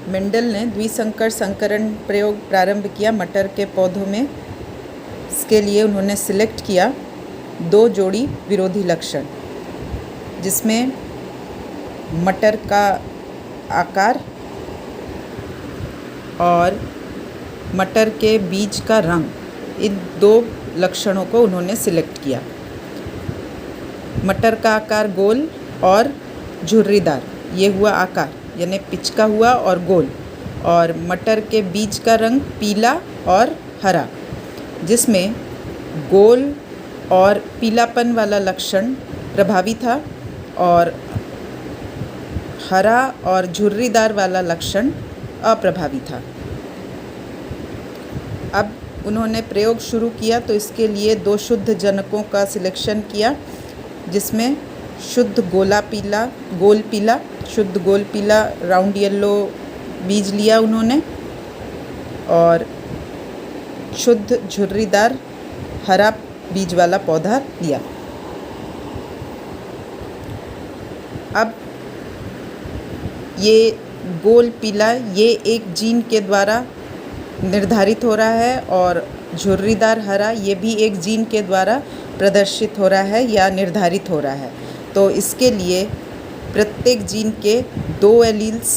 Mendel ने द्विसंकर संकरण प्रयोग प्रारंभ किया मटर के पौधों में। इसके लिए उन्होंने सिलेक्ट किया 2 जोड़ी विरोधी लक्षण, जिसमें मटर का आकार और मटर के बीज का रंग, इन 2 लक्षणों को उन्होंने सिलेक्ट किया। मटर का आकार गोल और झुर्रीदार, ये हुआ आकार, यानी पिचका हुआ और गोल, और मटर के बीज का रंग पीला और हरा, जिसमें गोल और पीलापन वाला लक्षण प्रभावी था और हरा और झुर्रीदार वाला लक्षण अप्रभावी था। अब उन्होंने प्रयोग शुरू किया तो इसके लिए 2 शुद्ध जनकों का सिलेक्शन किया, जिसमें शुद्ध गोल पीला शुद्ध गोल पीला राउंड येलो बीज लिया उन्होंने, और शुद्ध झुर्रीदार हरा बीज वाला पौधा लिया। अब ये गोल पीला ये एक जीन के द्वारा निर्धारित हो रहा है और झुर्रीदार हरा ये भी एक जीन के द्वारा प्रदर्शित हो रहा है या निर्धारित हो रहा है। तो इसके लिए प्रत्येक जीन के 2 एलील्स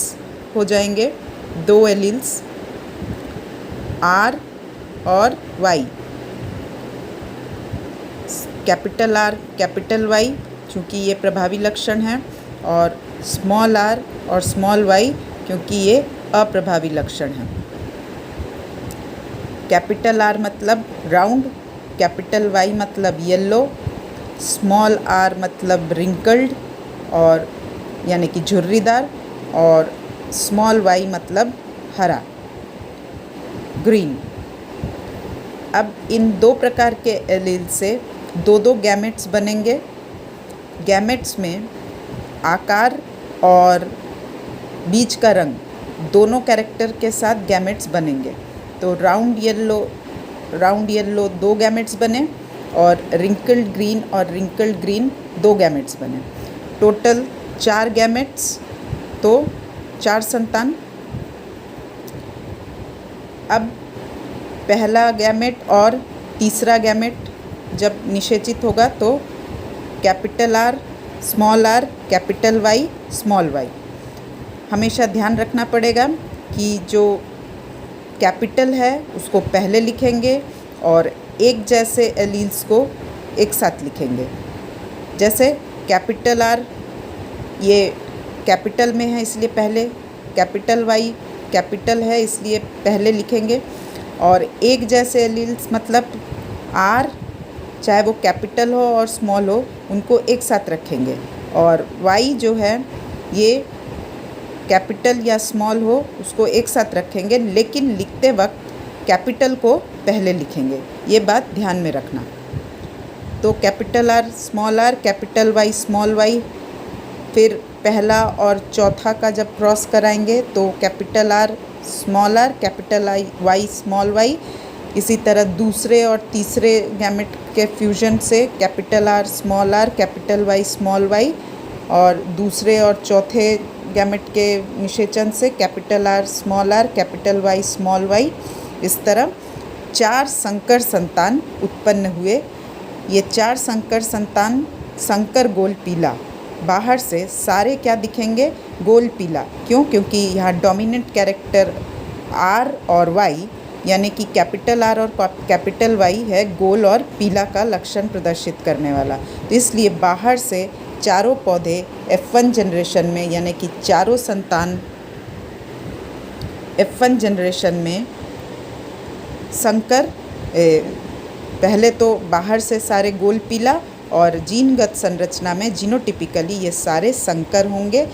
हो जाएंगे, 2 एलील्स R और Y। Capital R capital Y क्योंकि ये प्रभावी लक्षण है, और स्मॉल r और स्मॉल y क्योंकि ये अप्रभावी लक्षण है। कैपिटल R मतलब राउंड, कैपिटल Y मतलब येलो, स्मॉल r मतलब रिंकल्ड और यानी कि झुर्रीदार, और स्मॉल y मतलब हरा ग्रीन। अब इन 2 प्रकार के एलील से 2-2 गैमेट्स बनेंगे। गैमेट्स में आकार और बीज का रंग दोनों कैरेक्टर के साथ गैमेट्स बनेंगे। तो राउंड येलो 2 गैमेट्स बने, और रिंकल्ड ग्रीन 2 गैमेट्स बने। टोटल 4 गैमेट्स, तो 4 संतान। अब पहला गैमेट और तीसरा गैमेट जब निषेचित होगा तो capital R small r capital Y small y। हमेशा ध्यान रखना पड़ेगा कि जो कैपिटल है उसको पहले लिखेंगे और एक जैसे एलील्स को एक साथ लिखेंगे। जैसे कैपिटल R ये कैपिटल में है इसलिए पहले, कैपिटल Y कैपिटल है इसलिए पहले लिखेंगे, और एक जैसे एलील्स मतलब R चाहे वो कैपिटल हो और स्मॉल हो उनको एक साथ रखेंगे, और Y जो है ये कैपिटल या स्मॉल हो उसको एक साथ रखेंगे, लेकिन लिखते वक्त कैपिटल को पहले लिखेंगे। ये बात ध्यान में रखना। तो capital R small r capital Y small y, फिर पहला और चौथा का जब क्रॉस कराएंगे तो capital R small r capital Y small y। इसी तरह दूसरे और तीसरे गैमेट के फ्यूजन से capital R small r capital Y small y, और दूसरे और चौथे गैमेट के निषेचन से capital R small r capital Y small y। इस तरह 4 संकर संतान उत्पन्न हुए। ये 4 संकर संतान संकर गोल पीला, बाहर से सारे क्या दिखेंगे? गोल पीला। क्यों? क्योंकि यहाँ डोमिनेंट कैरेक्टर R और Y यानी कि कैपिटल R और कैपिटल Y है गोल और पीला का लक्षण प्रदर्शित करने वाला। तो इसलिए बाहर से चारों पौधे F1 जनरेशन में यानी कि चारों संतान F1 जनरेशन में संकर, पहले तो बाहर से सारे गोल पीला, और जीनगत संरचना में जीनोटिपिकली ये सारे संकर होंगे,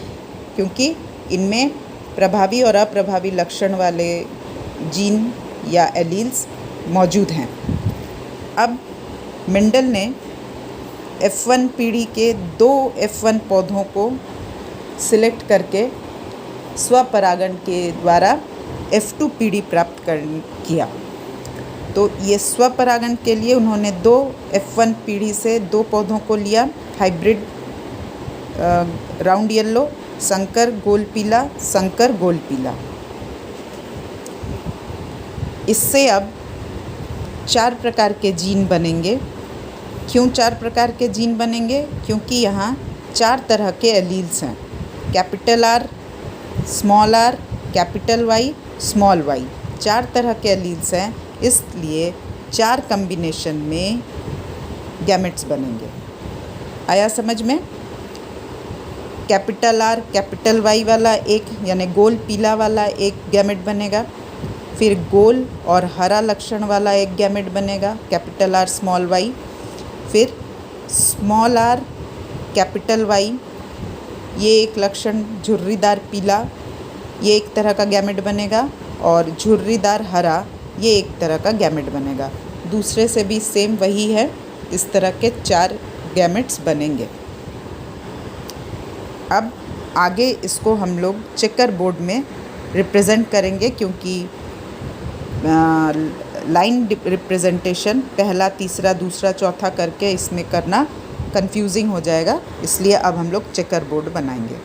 क्योंकि इनमें प्रभावी और अप्रभावी लक्षण वाले जीन या एलील्स मौजूद हैं। अब मेंडल ने F1 पीढ़ी के 2 F1 पौधों को सिलेक्ट करके स्वपरागण के द्वारा F2 पीढ़ी प्राप्त किया। तो ये स्वपरागण के लिए उन्होंने 2 F1 पीढ़ी से 2 पौधों को लिया, हाइब्रिड राउंड येलो, संकर गोल पीला, संकर गोल पीला। इससे अब 4 प्रकार के जीन बनेंगे। क्यों 4 प्रकार के जीन बनेंगे? क्योंकि यहाँ 4 तरह के एलील्स हैं, capital R, small R, capital Y, small Y. 4 तरह के एलील्स हैं, इसलिए 4 कम्बिनेशन में गैमेट्स बनेंगे। आया समझ में? कैपिटल आर कैपिटल वाई वाला एक यानी गोल पीला वाला एक गैमेट बनेगा, फिर गोल और हरा लक्षण वाला एक गैमेट बनेगा, कैपिटल आर स्मॉल वाई, फिर स्मॉल आर कैपिटल वाई, ये एक लक्षण झुर्रीदार पीला, ये एक तरह का गैमेट बनेगा, और झुर्रीदार हरा ये एक तरह का गैमेट बनेगा। दूसरे से भी सेम वही है, इस तरह के 4 गैमेट्स बनेंगे। अब आगे इसको हम लोग चेकर बोर्ड में रिप्रेजेंट करेंगे, क्योंकि लाइन रिप्रेजेंटेशन पहला, तीसरा, दूसरा, चौथा करके इसमें करना कंफ्यूजिंग हो जाएगा, इसलिए अब हम लोग चेकर बोर्ड बनाएंगे।